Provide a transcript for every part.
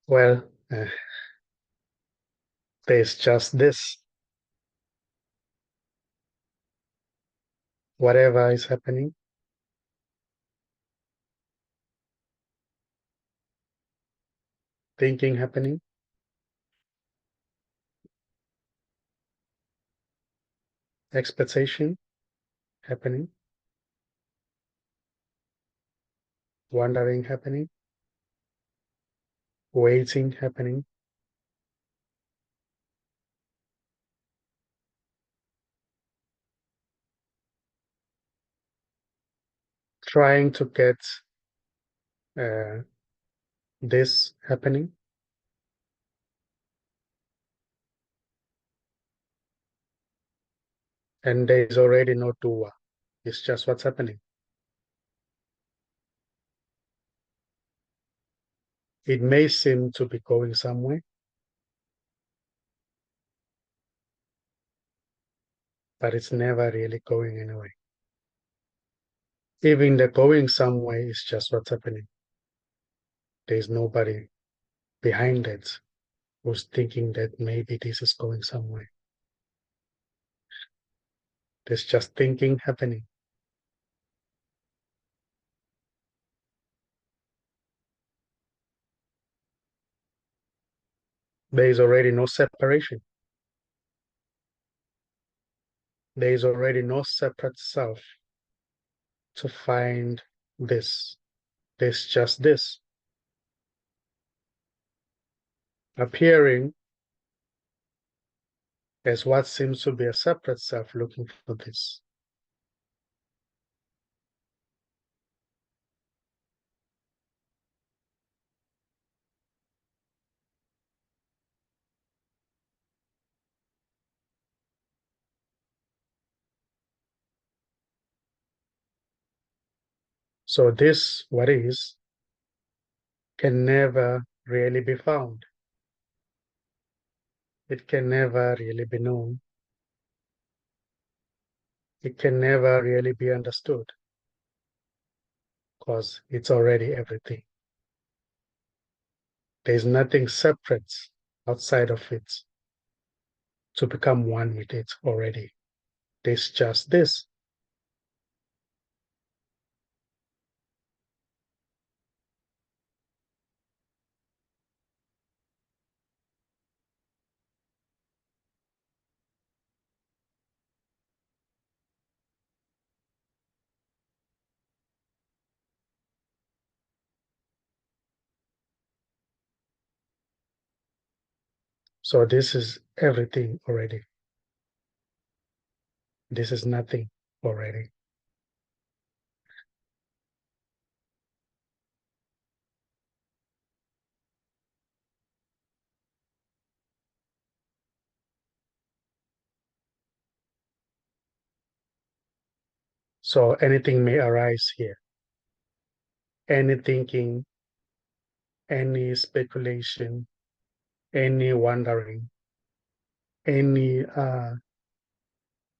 Well, uh, there's just this. Whatever is happening, thinking happening, expectation happening, wondering happening, waiting happening, trying to get uh, this happening, and there's already no doer. It's just what's happening. It may seem to be going somewhere, but it's never really going anywhere. Even the going somewhere is just what's happening. There's nobody behind it who's thinking that maybe this is going somewhere. There's just thinking happening. There is already no separation. There is already no separate self to find this. There's just this appearing as what seems to be a separate self looking for this. So this, what is, can never really be found. It can never really be known. It can never really be understood because it's already everything. There's nothing separate outside of it to become one with it already. There's just this. So this is everything already. This is nothing already. So anything may arise here. Any thinking, any speculation, any wondering, any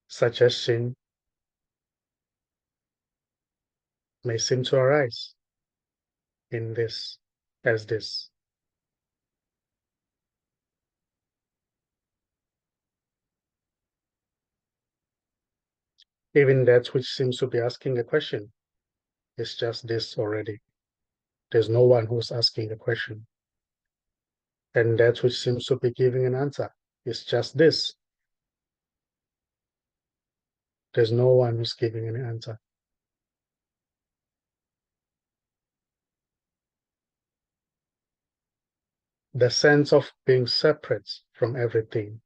suggestion may seem to arise in this as this. Even that which seems to be asking a question is just this already. There's no one who's asking a question. And that which seems to be giving an answer is just this. There's no one who's giving an answer. The sense of being separate from everything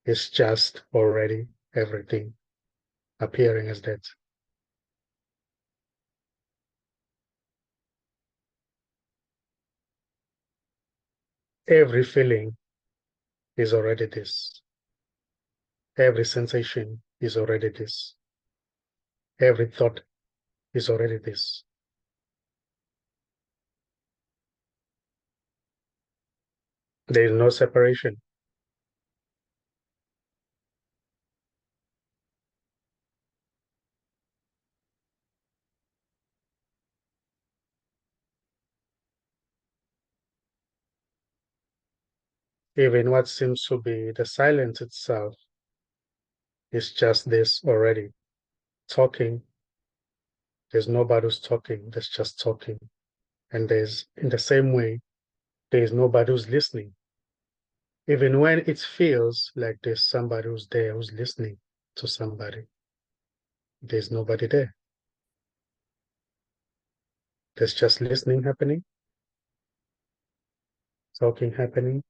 is just already everything appearing as that. Every feeling is already this. Every sensation is already this. Every thought is already this. There is no separation. Even what seems to be the silence itself is just this already. Talking, there's nobody who's talking, there's just talking. And there's, in the same way, there's nobody who's listening. Even when it feels like there's somebody who's there who's listening to somebody, there's nobody there. There's just listening happening, talking happening,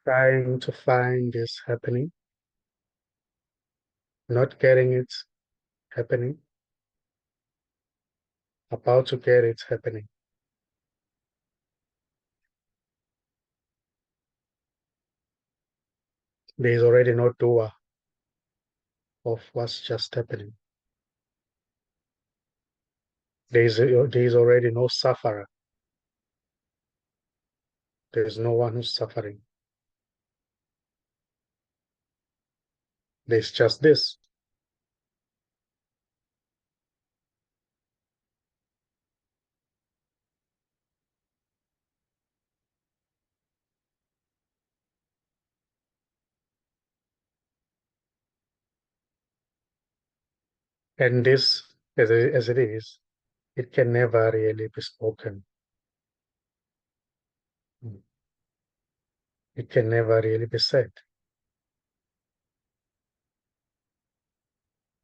trying to find this happening, not getting it happening, about to get it happening. There is already no doer of what's just happening. There is already no sufferer. There is no one who's suffering. There's just this. And this, as it is, it can never really be spoken. It can never really be said.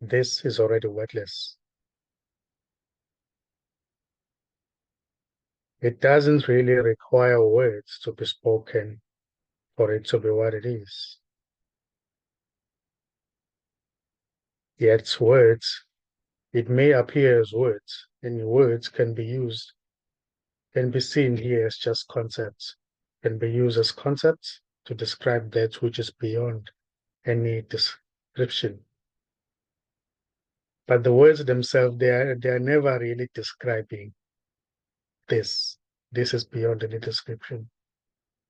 This is already wordless. It doesn't really require words to be spoken for it to be what it is. Yet words, it may appear as words, and words can be used, can be seen here as just concepts, can be used as concepts to describe that which is beyond any description. But the words themselves, they are never really describing this. This is beyond any description.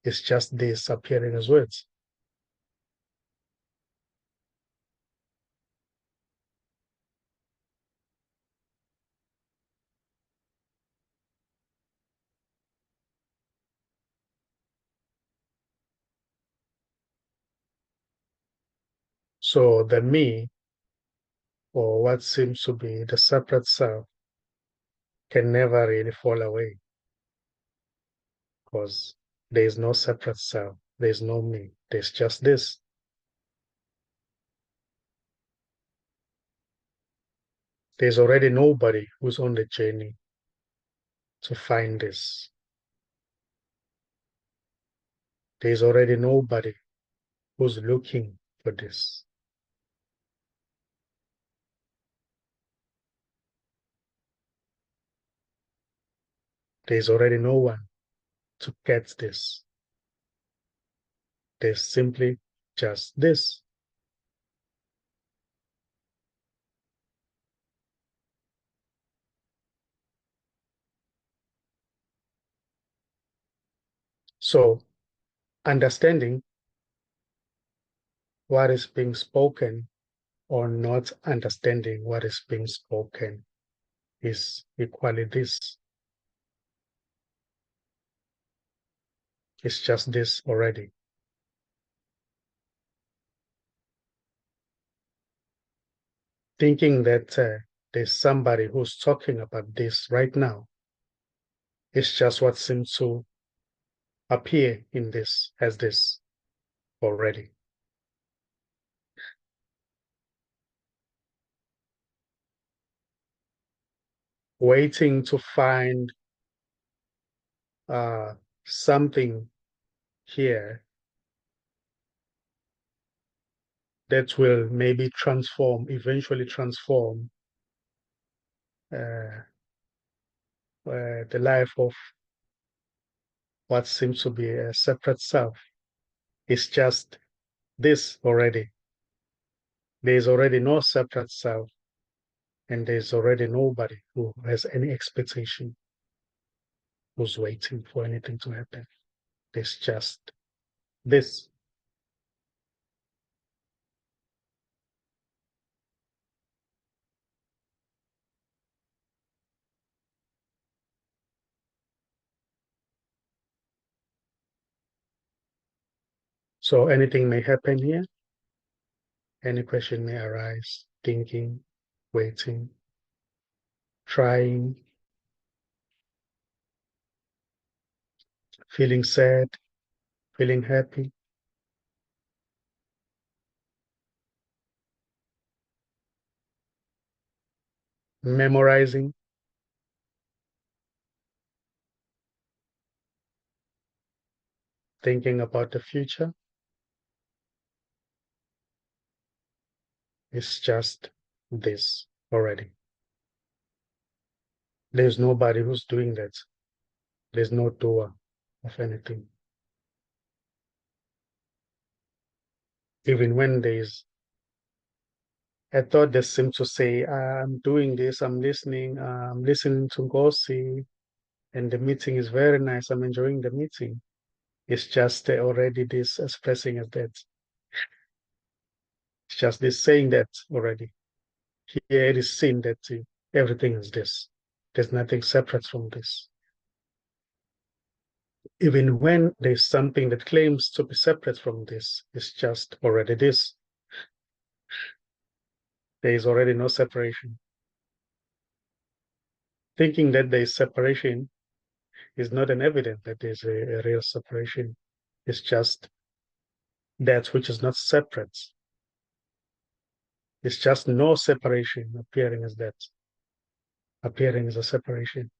It's just this appearing as words. So the me, or what seems to be the separate self, can never really fall away because there is no separate self. There is no me. There's just this. There's already nobody who's on the journey to find this. There's already nobody who's looking for this. There's already no one to get this. There's simply just this. So understanding what is being spoken or not understanding what is being spoken is equally this. It's just this already. Thinking that there's somebody who's talking about this right now is just what seems to appear in this as this already. Waiting to find uh, something here that will maybe transform, eventually transform uh, the life of what seems to be a separate self. It's just this already. There's already no separate self, and there's already nobody who has any expectation, who's waiting for anything to happen. There's just this. So anything may happen here, any question may arise, thinking, waiting, trying, feeling sad, feeling happy, memorizing, thinking about the future. It's just this already. There's nobody who's doing that. There's no doer of anything. Even when I thought they seem to say, I'm doing this, I'm listening to NKOSI, and the meeting is very nice, I'm enjoying the meeting. It's just already this expressing as that. It's just this saying that already. Here it is seen that everything is this. There's nothing separate from this. Even when there's something that claims to be separate from this, it's just already this. There is already no separation. Thinking that there is separation is not an evidence that there's a real separation. It's just that which is not separate. It's just no separation appearing as that, appearing as a separation.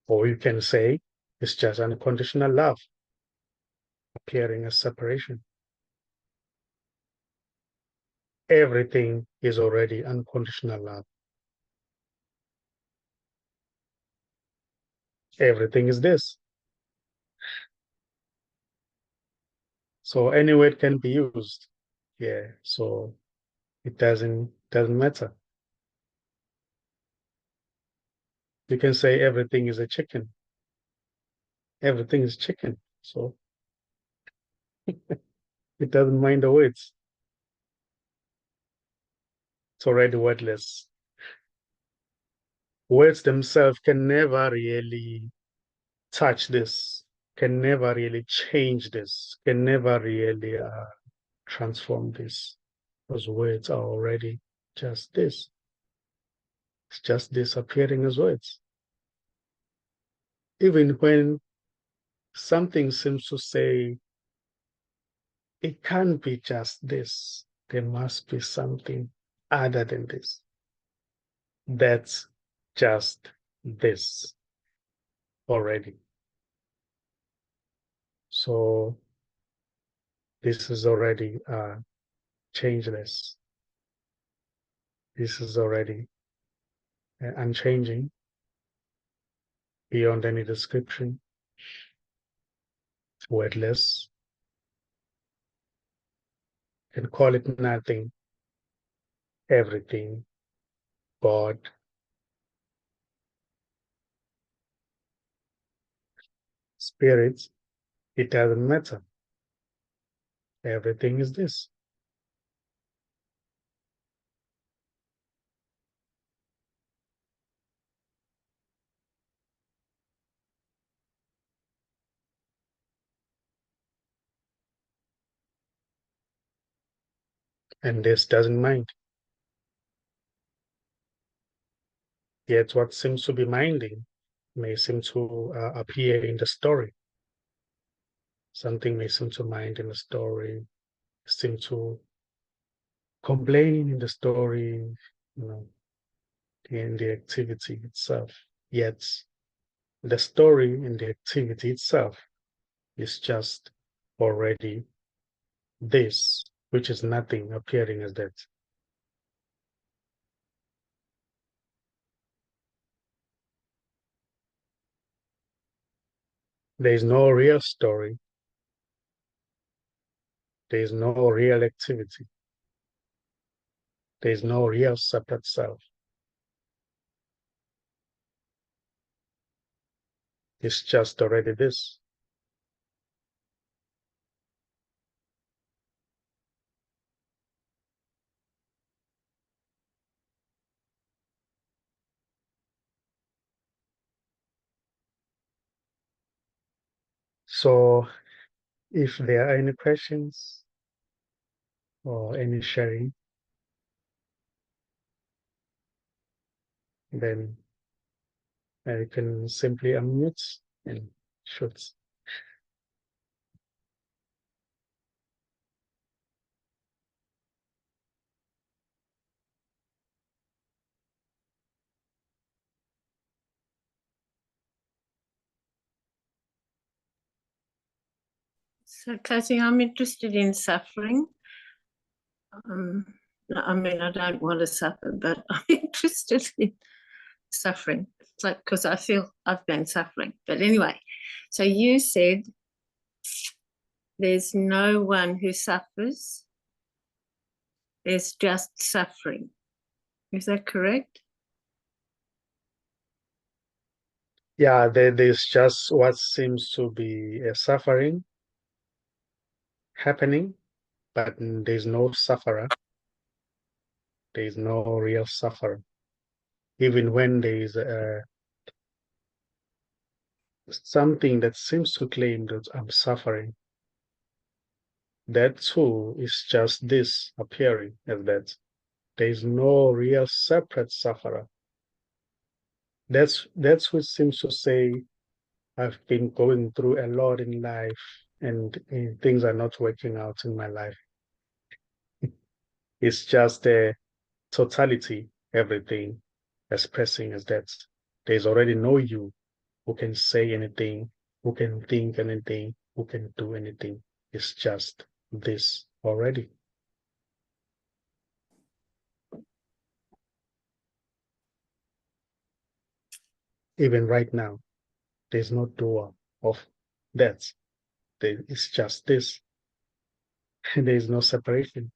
Or you can say it's just unconditional love appearing as separation. Everything is already unconditional love. Everything is this. So any word can be used. Yeah. So it doesn't matter. You can say everything is a chicken. Everything is chicken. So it doesn't mind the words. It's already wordless. Words themselves can never really touch this, can never really change this, can never really transform this. Those words are already just this. It's just disappearing as words. Even when something seems to say, it can't be just this, there must be something other than this. That's just this already. So this is already changeless. This is already unchanging beyond any description, wordless, and call it nothing, everything, God, spirit, it doesn't matter. Everything is this. And this doesn't mind. Yet what seems to be minding may seem to appear in the story. Something may seem to mind in the story, seem to complain in the story, you know, in the activity itself. Yet the story in the activity itself is just already this, which is nothing appearing as that. There is no real story. There is no real activity. There is no real separate self. It's just already this. So if there are any questions or any sharing, then you can simply unmute and shoot. So, Kosi, I'm interested in suffering. I mean, I don't want to suffer, but I'm interested in suffering. It's like, because I feel I've been suffering. But anyway, so you said there's no one who suffers, there's just suffering. Is that correct? Yeah, there's just what seems to be a suffering happening, but there's no sufferer. There's no real sufferer. Even when there's something that seems to claim that I'm suffering, that too is just this appearing as that. There's no real separate sufferer. That's what seems to say I've been going through a lot in life and things are not working out in my life. It's just a totality, everything expressing as that. There's already no you who can say anything, who can think anything, who can do anything. It's just this already. Even right now, there's no door of that. It's just this. There is no separation.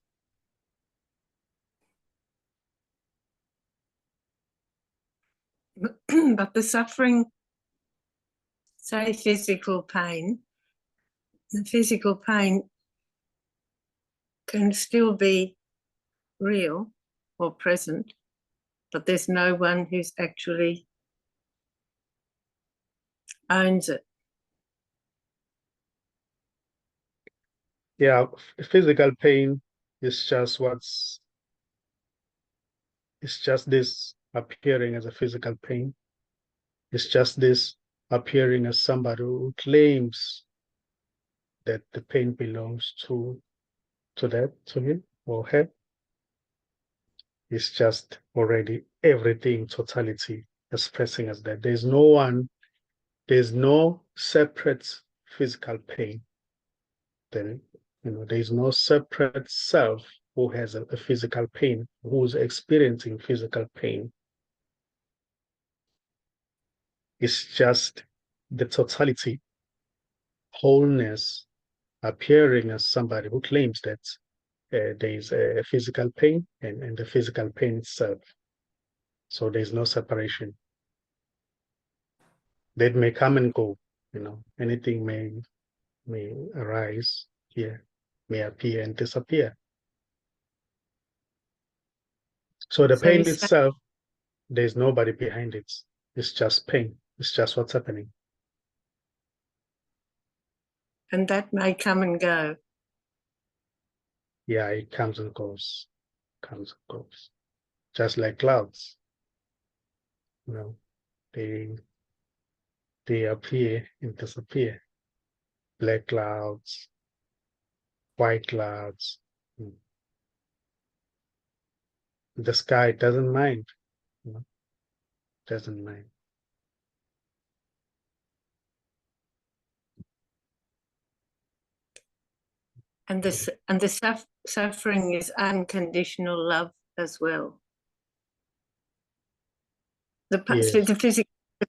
But the suffering, say physical pain, the physical pain can still be real or present, but there's no one who's actually owns it. Yeah, physical pain is just it's just this appearing as a physical pain. It's just this appearing as somebody who claims that the pain belongs to him or her. It's just already everything, totality, expressing as that. There's no separate physical pain. Then, there's no separate self who has a physical pain, who's experiencing physical pain. It's just the totality, wholeness, appearing as somebody who claims that there is a physical pain and the physical pain itself. So there's no separation. That may come and go, anything may arise here, may appear and disappear. So the So pain itself, there's nobody behind it. It's just pain. It's just what's happening. And that may come and go. Yeah, it comes and goes, just like clouds. They they appear and disappear. Black clouds, white clouds. The sky doesn't mind, doesn't mind. And the suffering is unconditional love as well. Yes. So the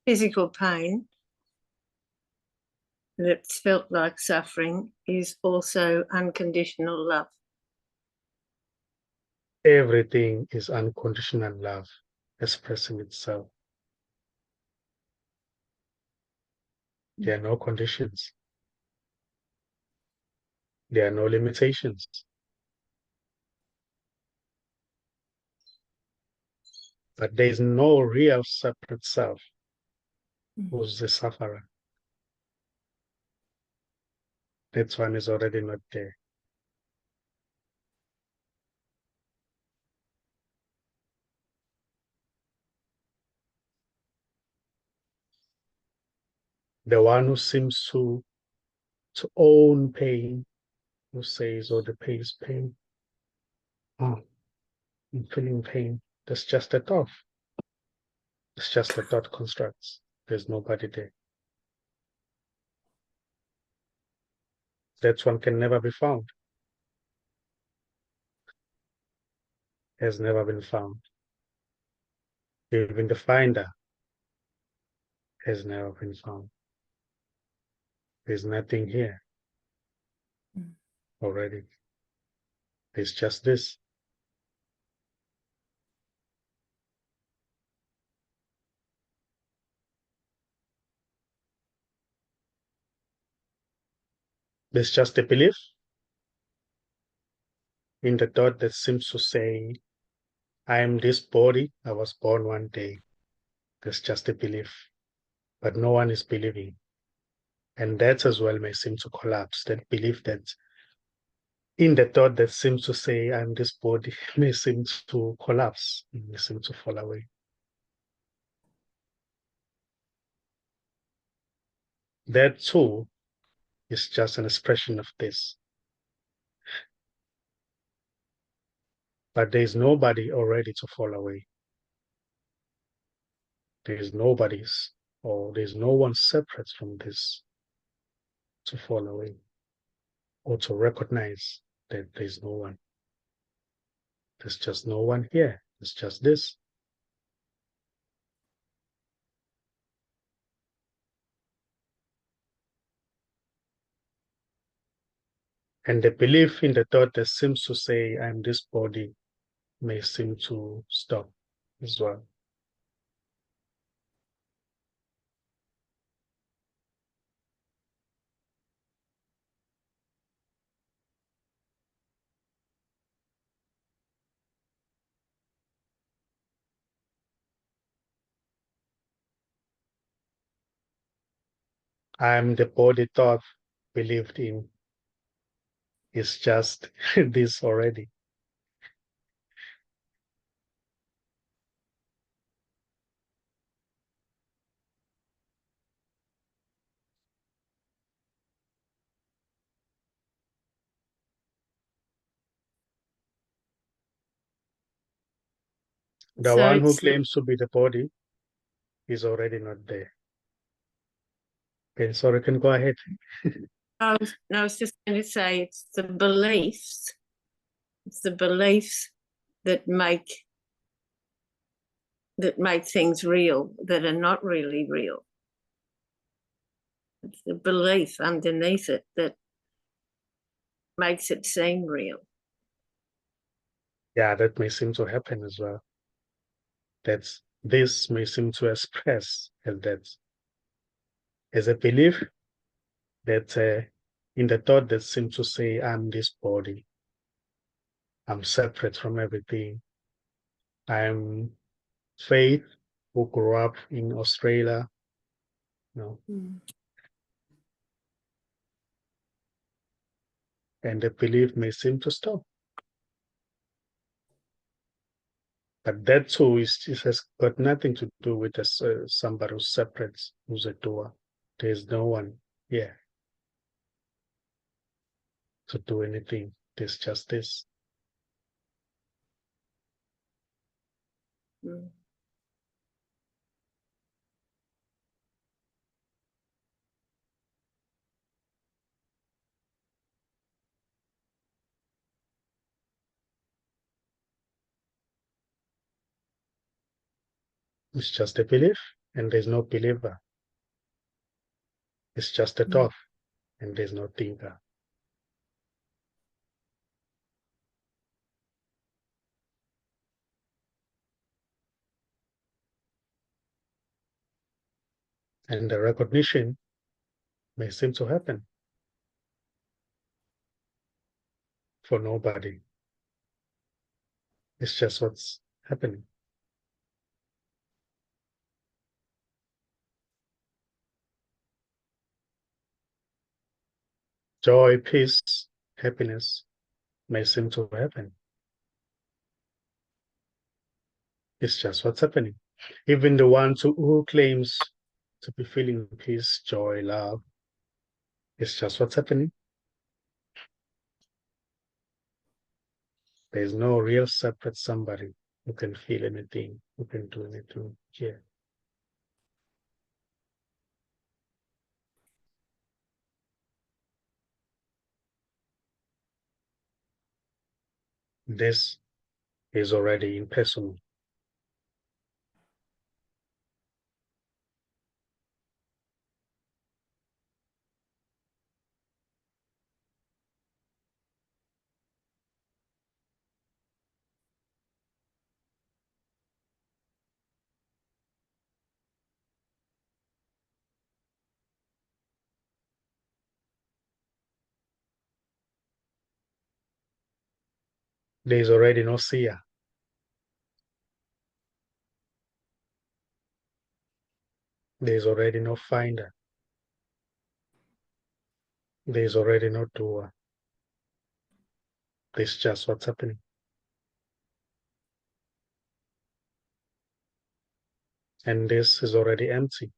physical pain that's felt like suffering is also unconditional love. Everything is unconditional love expressing itself. There are no conditions. There are no limitations. But there is no real separate self who's the sufferer. That one is already not there. The one who seems to own pain, who says, oh, the pain is pain. Oh, I'm feeling pain. That's just a thought. It's just a thought constructs. There's nobody there. That one can never be found. Has never been found. Even the finder has never been found. There's nothing here already. There's just this. There's just a belief in the thought that seems to say, I am this body, I was born one day. There's just a belief, but no one is believing. And that as well may seem to collapse. That belief that in the thought that seems to say, I'm this body, may seem to collapse, may seem to fall away. That too is just an expression of this. But there is nobody already to fall away. There is nobody's, or there's no one separate from this to fall away or to recognize that there's no one. There's just no one here. It's just this. And the belief in the thought that seems to say, I'm this body, may seem to stop as well. I'm the body thought believed in is just this already. The So one who it's claims to be the body is already not there. Okay, sorry, can go ahead. I was just going to say it's the beliefs. It's the beliefs that make things real that are not really real. It's the belief underneath it that makes it seem real. Yeah, that may seem to happen as well. That's this may seem to express as that as a belief that in the thought that seems to say, I'm this body, I'm separate from everything. I'm Faith, who grew up in Australia, you know, and the belief may seem to stop. But that too it has got nothing to do with somebody who's separate, who's a doer. There's no one here to do anything. There's just this. Mm. It's just a belief, and there's no believer. It's just a Mm. thought, and there's no thinker. And the recognition may seem to happen for nobody. It's just what's happening. Joy, peace, happiness may seem to happen. It's just what's happening. Even the one who claims to be feeling peace, joy, love, it's just what's happening. There's no real separate somebody who can feel anything, who can do anything here. This is already impersonal. There's already no seer. There's already no finder. There's already no doer. There's just what's happening. And this is already empty.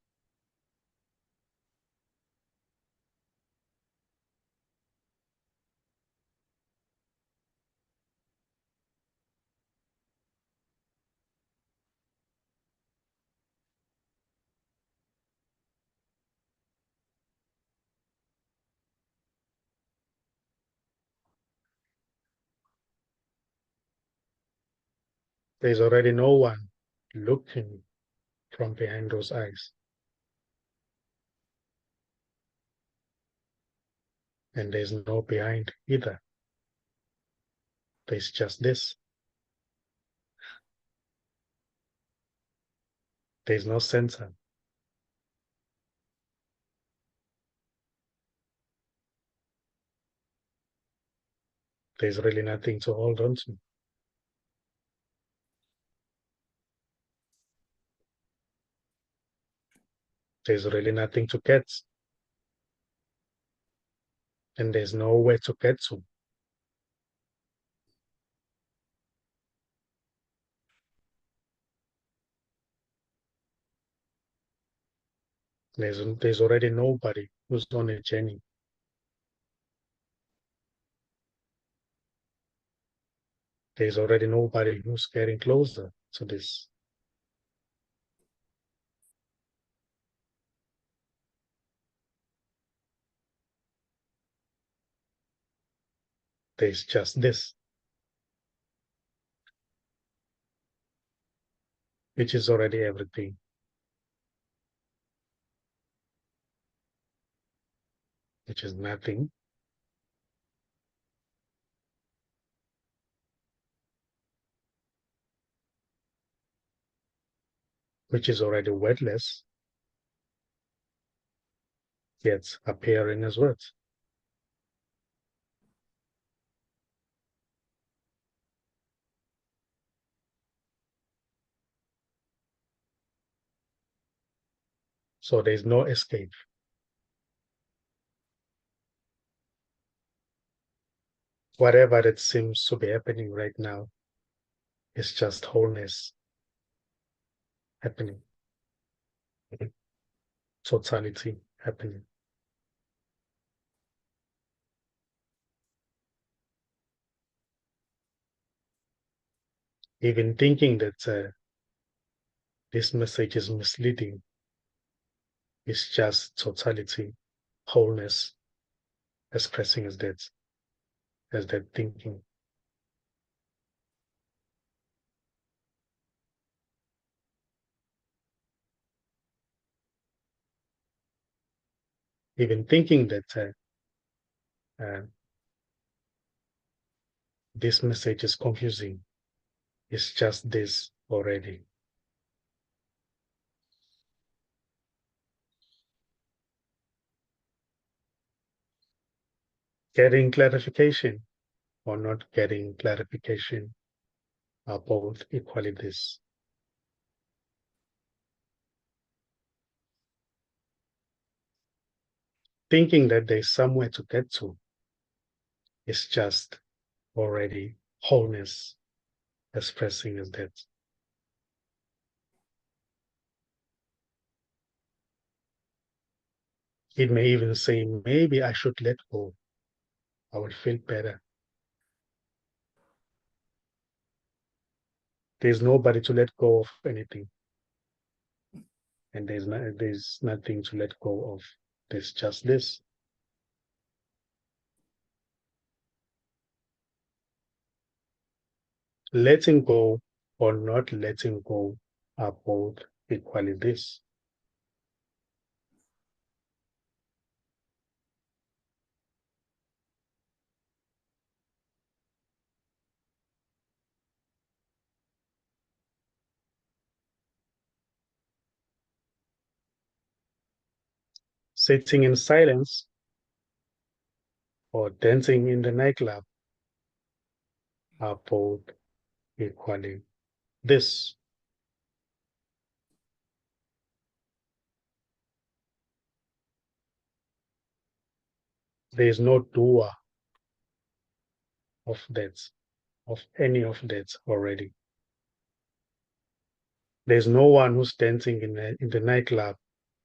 There's already no one looking from behind those eyes. And there's no behind either. There's just this. There's no center. There's really nothing to hold on to. There's really nothing to get. And there's nowhere to get to. There's already nobody who's on a journey. There's already nobody who's getting closer to this. There's just this, which is already everything, which is nothing, which is already wordless, yet appearing as words. So there's no escape. Whatever that seems to be happening right now is just wholeness happening, totality happening. Even thinking that this message is misleading is just totality, wholeness, expressing as that thinking. Even thinking that uh, this message is confusing is just this already. Getting clarification or not getting clarification are both equally this. thinking that there's somewhere to get to is just already wholeness expressing as that. It may even say, maybe I should let go. I will feel better. There's nobody to let go of anything. And there's nothing to let go of. There's just this. Letting go or not letting go are both equally this. Sitting in silence or dancing in the nightclub are both equally this. There is no doer of that, of any of that already. There's no one who's dancing in the nightclub,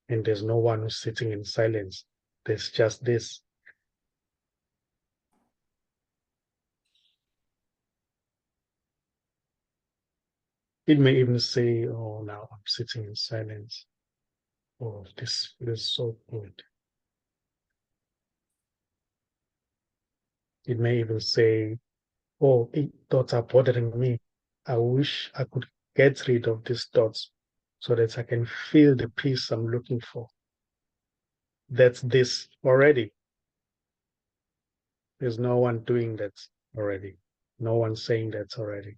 and there's no one who's sitting in silence. There's just this. It may even say, oh, now I'm sitting in silence. Oh, this feels so good. It may even say, oh, thoughts are bothering me. I wish I could get rid of these thoughts so that I can feel the peace I'm looking for. That's this already. There's no one doing that already. No one saying that already.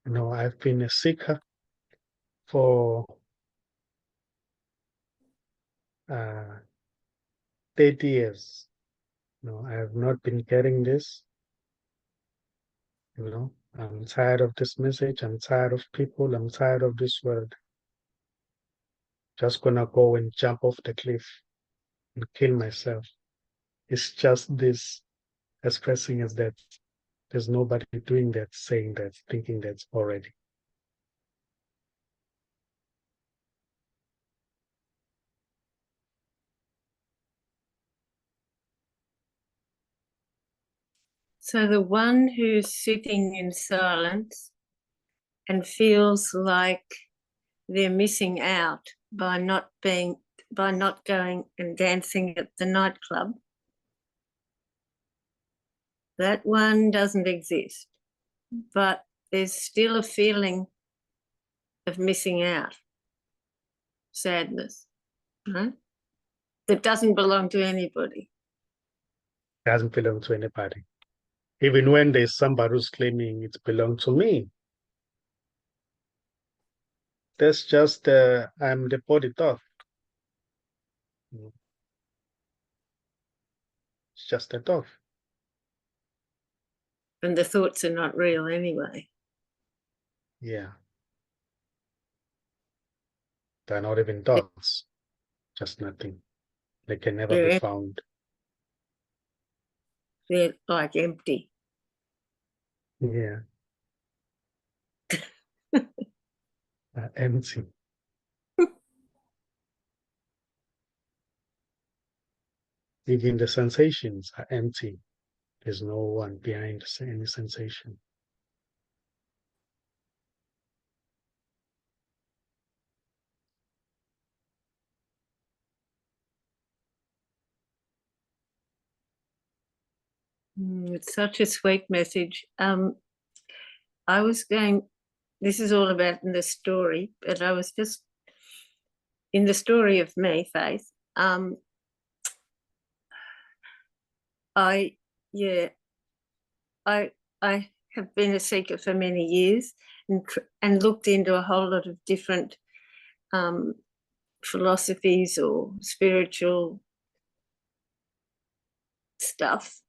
You know, I've been a seeker for 30 years. No, I have not been getting this. You know, I'm tired of this message. I'm tired of people. I'm tired of this world. Just gonna go and jump off the cliff and kill myself. It's just this expressing as that. There's nobody doing that, saying that, thinking that already. So the one who's sitting in silence and feels like they're missing out by not going and dancing at the nightclub, that one doesn't exist. But there's still a feeling of missing out, sadness, right? That doesn't belong to anybody. Doesn't belong to anybody. Even when there's somebody who's claiming it belongs to me, that's just I'm the body thought. It's just a thought. And the thoughts are not real anyway. Yeah. They're not even thoughts. Just nothing. They can never be found. They're like empty. Yeah. Empty. Even the sensations are empty. There's no one behind any sensation. It's such a sweet message. I was going, this is all about in the story, but I was just in the story of me, Faith. I have been a seeker for many years and looked into a whole lot of different philosophies or spiritual stuff.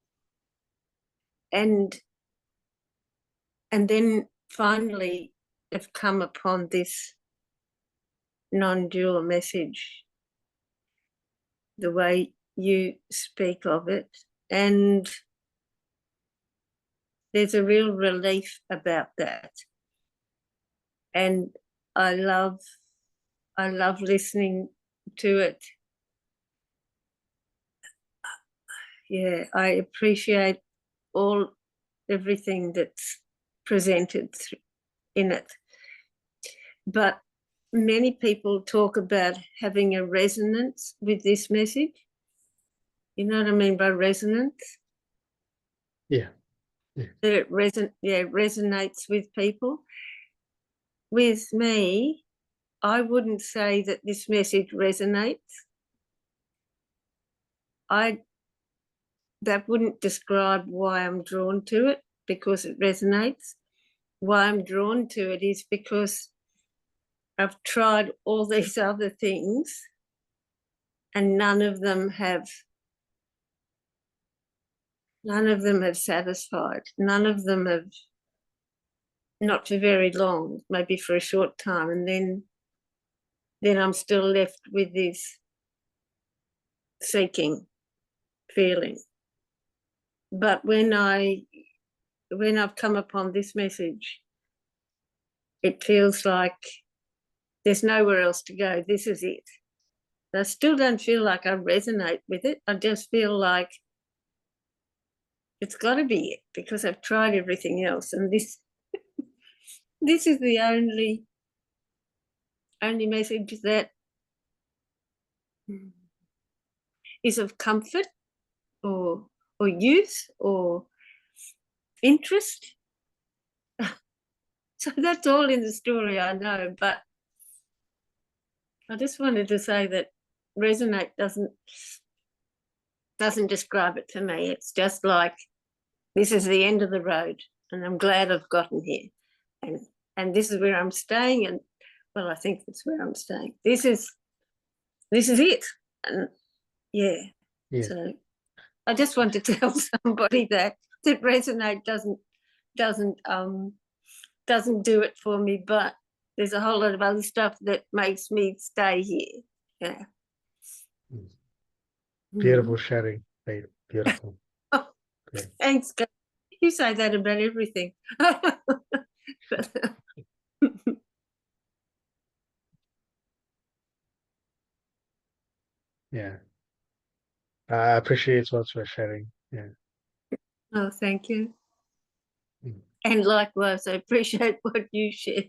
And then finally have come upon this non-dual message, the way you speak of it, and there's a real relief about that. And I love listening to it. Yeah, I appreciate everything that's presented in it. But many people talk about having a resonance with this message. You know what I mean by resonance? Yeah. That it resonates with people. With me, I wouldn't say that this message resonates. That wouldn't describe why I'm drawn to it, because it resonates. Why I'm drawn to it is because I've tried all these other things and none of them have satisfied. None of them have, not for very long, maybe for a short time, and then I'm still left with this seeking feeling. But when I've come upon this message, it feels like there's nowhere else to go. This is it. I still don't feel like I resonate with it. I just feel like it's got to be it, because I've tried everything else, and this is the only message that is of comfort or use or interest. So that's all in the story, I know, but I just wanted to say that resonate doesn't describe it to me. It's just like, this is the end of the road, and I'm glad I've gotten here, and this is where I'm staying, and well, I think that's where I'm staying. This is it, and yeah. So I just want to tell somebody that resonate doesn't do it for me, but there's a whole lot of other stuff that makes me stay here. Yeah. Beautiful sharing, right? Beautiful. Thanks, guys. You say that about everything. Yeah. I appreciate what you're sharing. Yeah. Oh, thank you. And likewise, I appreciate what you share.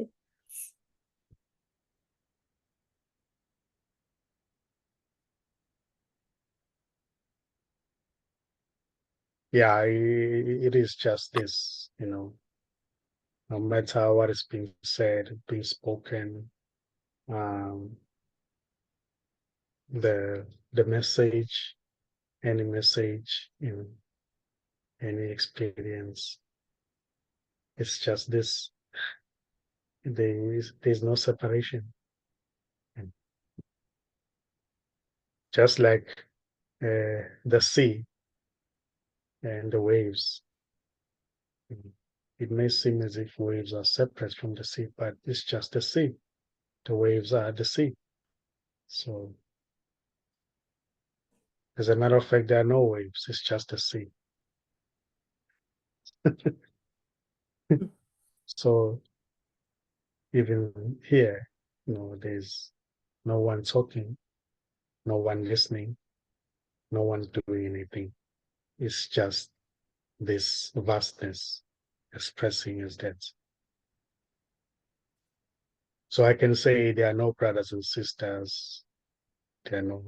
Yeah, it is just this, no matter what is being said, being spoken, the message, any message, any experience, it's just this. There's no separation. And just like the sea and the waves. It may seem as if waves are separate from the sea, but it's just the sea. The waves are the sea. So, as a matter of fact, there are no waves. It's just the sea. So, even here, there's no one talking, no one listening, no one doing anything. It's just this vastness expressing as that. So I can say there are no brothers and sisters, there are no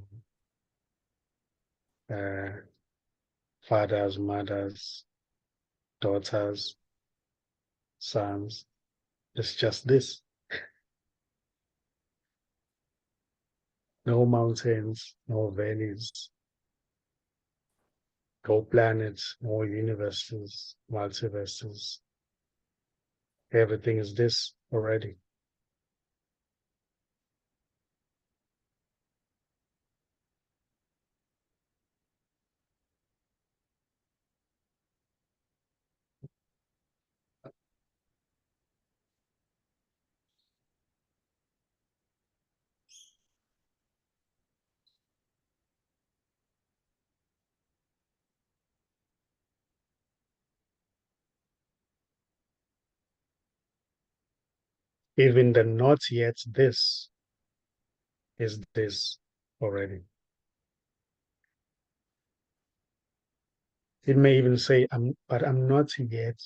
fathers, mothers, daughters, sons. It's just this. No mountains, no valleys, no planets, no universes, multiverses. Everything is this already. Even the not yet this is this already. It may even say, but I'm not yet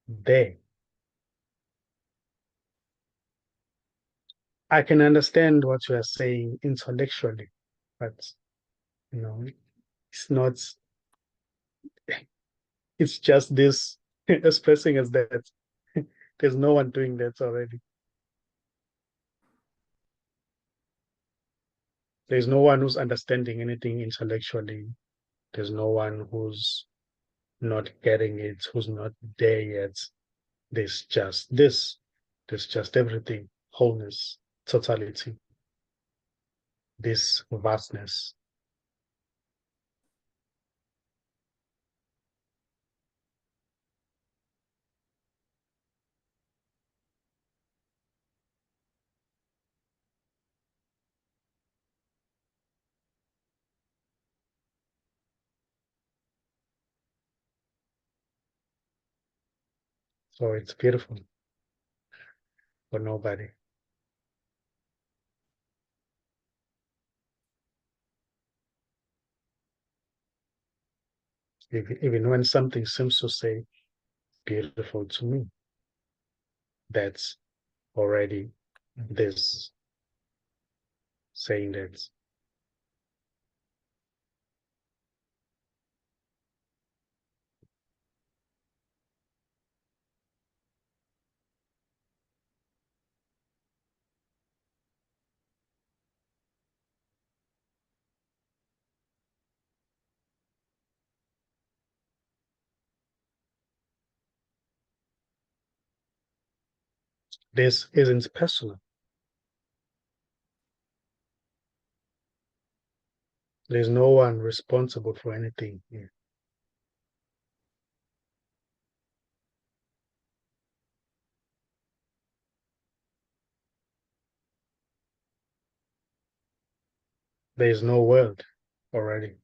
there. I can understand what you are saying intellectually, but it's not, it's just this expressing as that. There's no one doing that already. There's no one who's understanding anything intellectually. There's no one who's not getting it, who's not there yet. There's just this. There's just everything, wholeness, totality, this vastness. So it's beautiful for nobody. Even when something seems to say beautiful to me, that's already this saying that this isn't personal. There's no one responsible for anything here. There is no world already.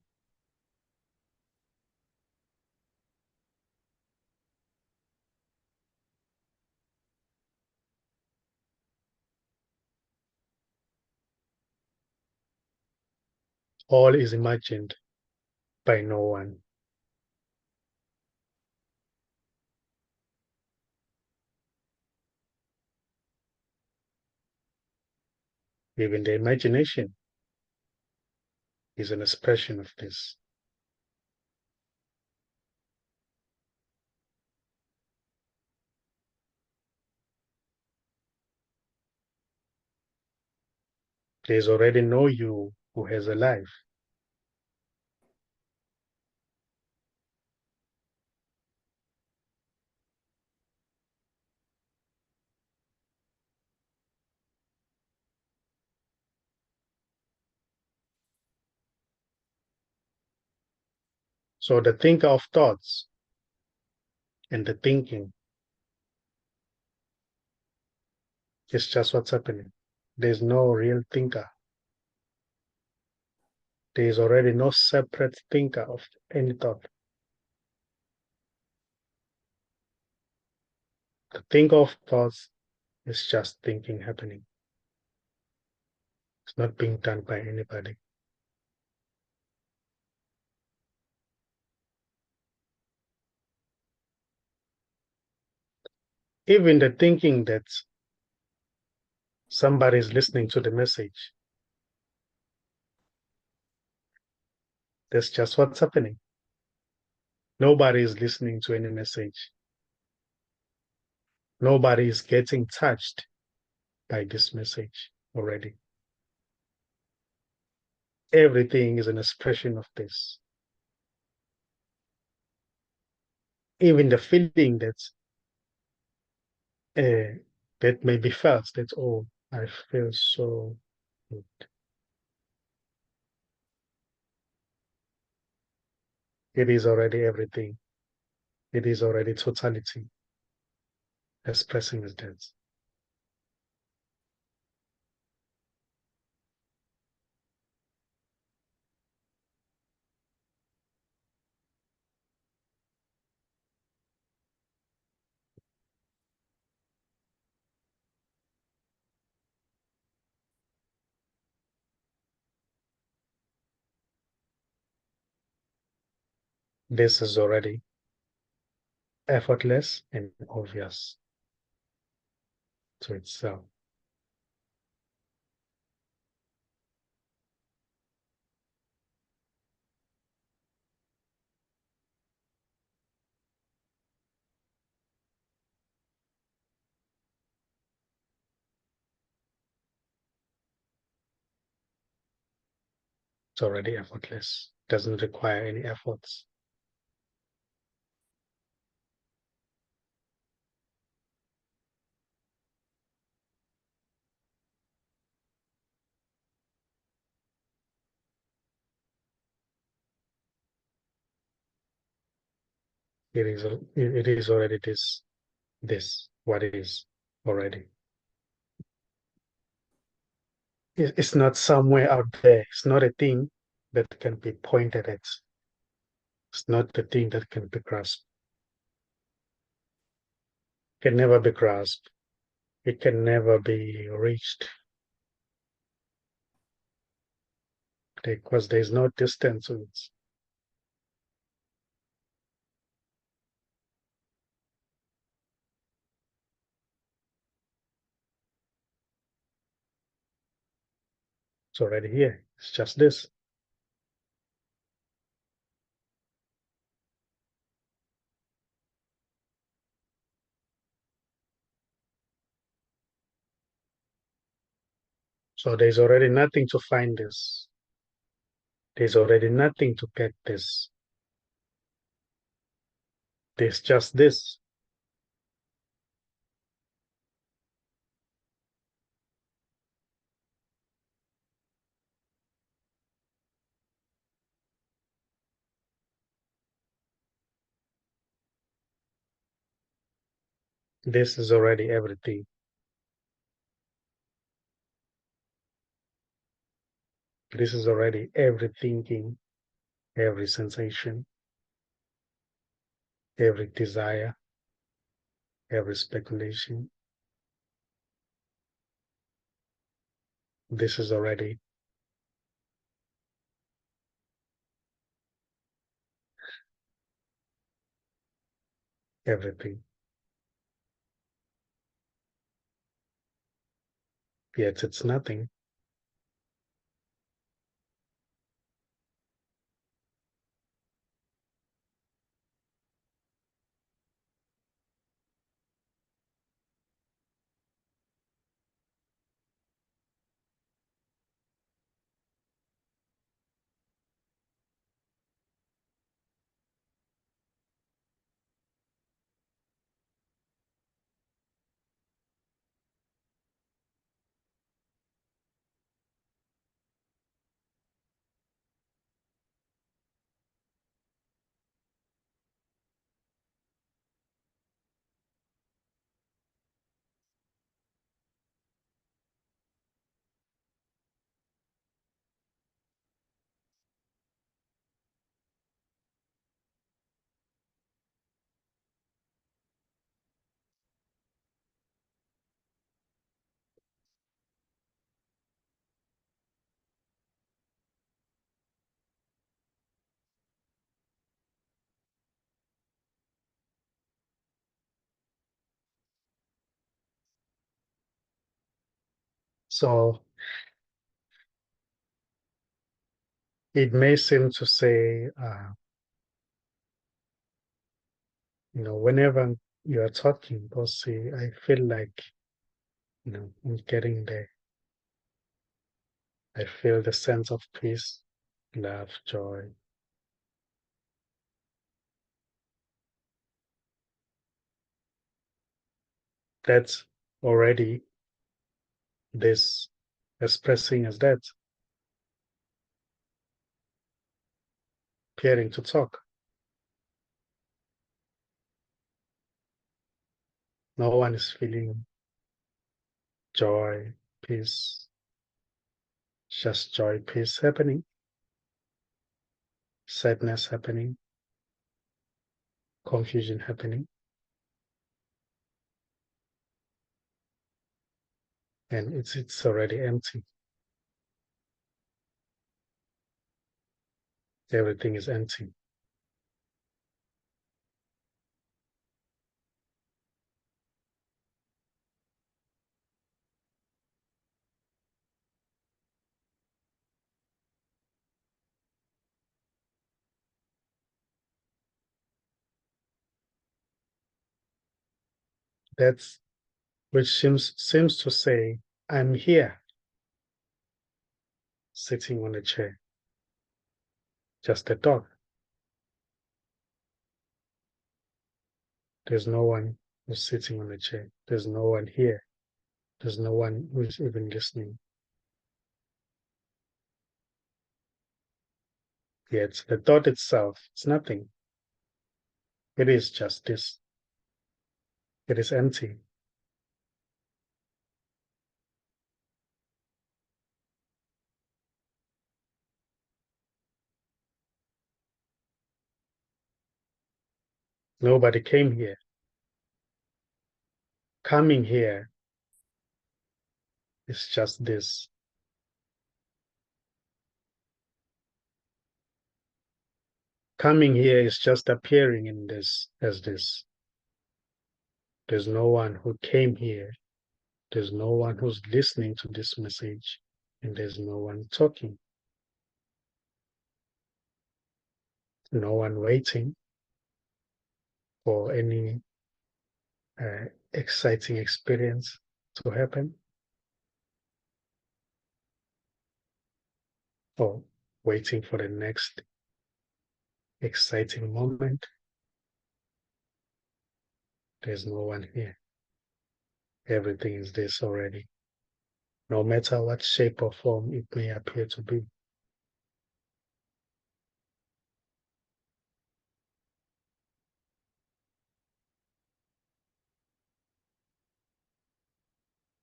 All is imagined by no one. Even the imagination is an expression of this. There's already no you who has a life. So the thinker of thoughts and the thinking is just what's happening. There's no real thinker. There is already no separate thinker of any thought. The thinker of thoughts is just thinking happening. It's not being done by anybody. Even the thinking that somebody is listening to the message, that's just what's happening. Nobody is listening to any message. Nobody is getting touched by this message already. Everything is an expression of this. Even the feeling that may be felt, that, oh, I feel so good. It is already everything. It is already totality expressing as that. This is already effortless and obvious to itself. It's already effortless. Doesn't require any efforts. It is already this what it is already. It's not somewhere out there. It's not a thing that can be pointed at. It's not the thing that can be grasped. It can never be grasped. It can never be reached because there's no distance to it. It's already here. It's just this. So there's already nothing to find this. There's already nothing to get this. There's just this. This is already everything. This is already every thinking, every sensation, every desire, every speculation. This is already everything. Yet it's nothing. So it may seem to say, whenever you are talking, Bossy, I feel like, I'm getting there. I feel the sense of peace, love, joy. That's already this expressing as that, appearing to talk. No one is feeling joy, peace, just joy, peace happening, sadness happening, confusion happening, and it's already empty. Everything is empty. That's which seems to say, I'm here, sitting on a chair. Just a thought. There's no one who's sitting on a chair. There's no one here. There's no one who's even listening. Yet the thought itself is nothing. It is just this. It is empty. Nobody came here. Coming here is just this. Coming here is just appearing in this as this. There's no one who came here. There's no one who's listening to this message. And there's no one talking. No one waiting for any exciting experience to happen, or waiting for the next exciting moment. There's no one here. Everything is this already, no matter what shape or form it may appear to be.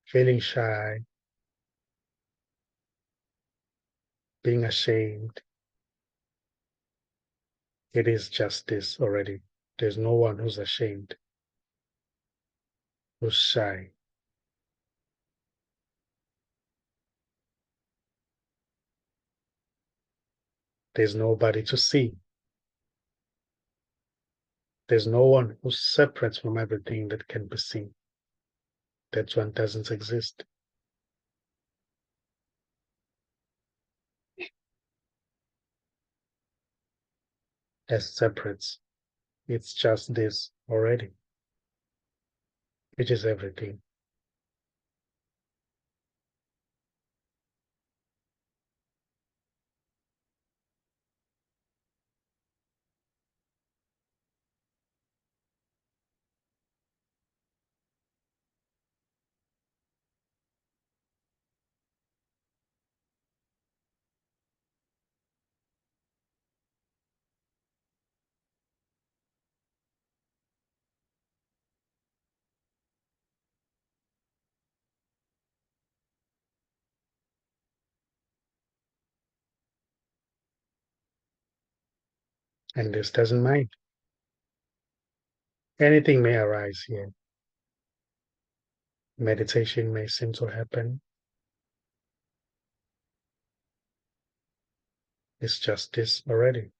Feeling shy, being ashamed, it is just this already. There's no one who's ashamed, who's shy. There's nobody to see. There's no one who's separate from everything that can be seen. That one doesn't exist. As separates, it's just this already, which is everything. And this doesn't mind. Anything may arise here. Meditation may seem to happen. It's just this already.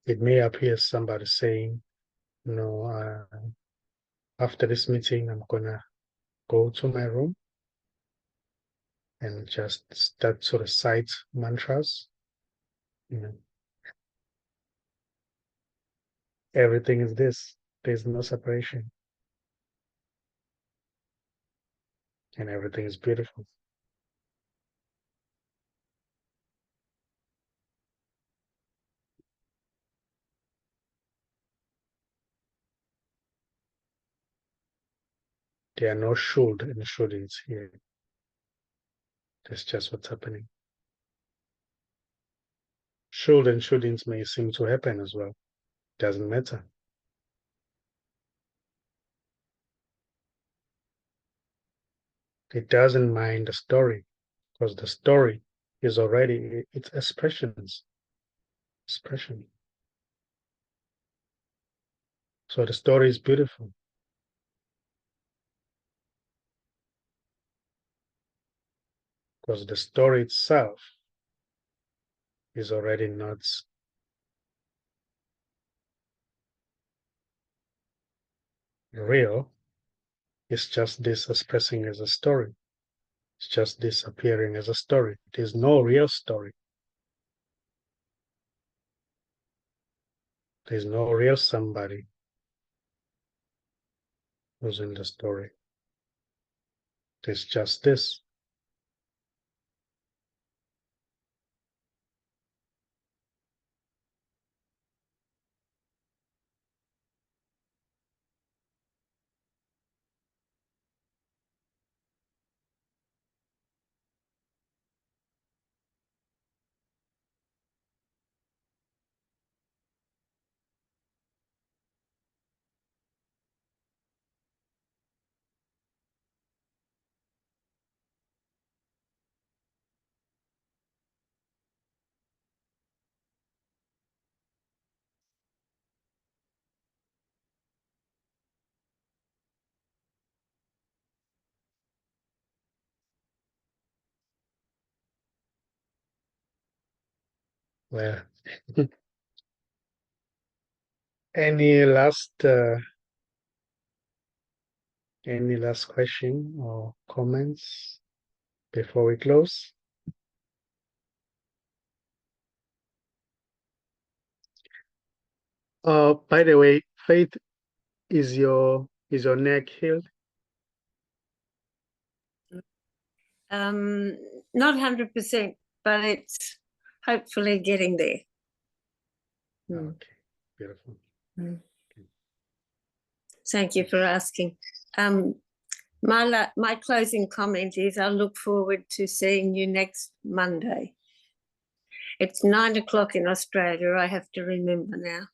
It may appear somebody saying, after this meeting, I'm gonna go to my room and just start to recite mantras. You know, everything is this. There's no separation, and everything is beautiful. There are no should and shouldn'ts here. That's just what's happening. Should and shouldn'ts may seem to happen as well. Doesn't matter. It doesn't mind the story, because the story is already its expressions. Expression. So the story is beautiful. Because the story itself is already not real. It's just this expressing as a story. It's just this appearing as a story. It is no real story. There's no real somebody who's in the story. There's just this. Well, any last question or comments before we close? By the way, Faith, is your neck healed? Not 100%, but it's hopefully getting there. Okay, beautiful. Thank you for asking. My closing comment is I look forward to seeing you next Monday. It's 9 o'clock in Australia, I have to remember now.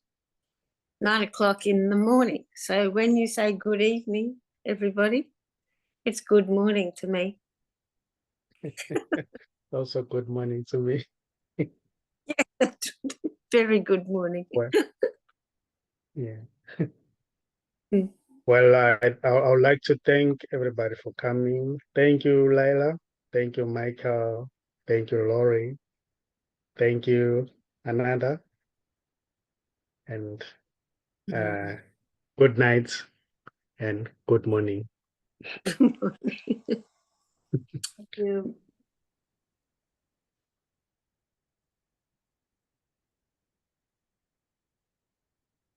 9 o'clock in the morning. So when you say good evening, everybody, it's good morning to me. Also, good morning to me. Yeah, very good morning. Well, yeah. Mm. Well, I would like to thank everybody for coming. Thank you, Laila. Thank you, Michael. Thank you, Laurie. Thank you, Ananda. And good night and good morning. Good morning. Thank you.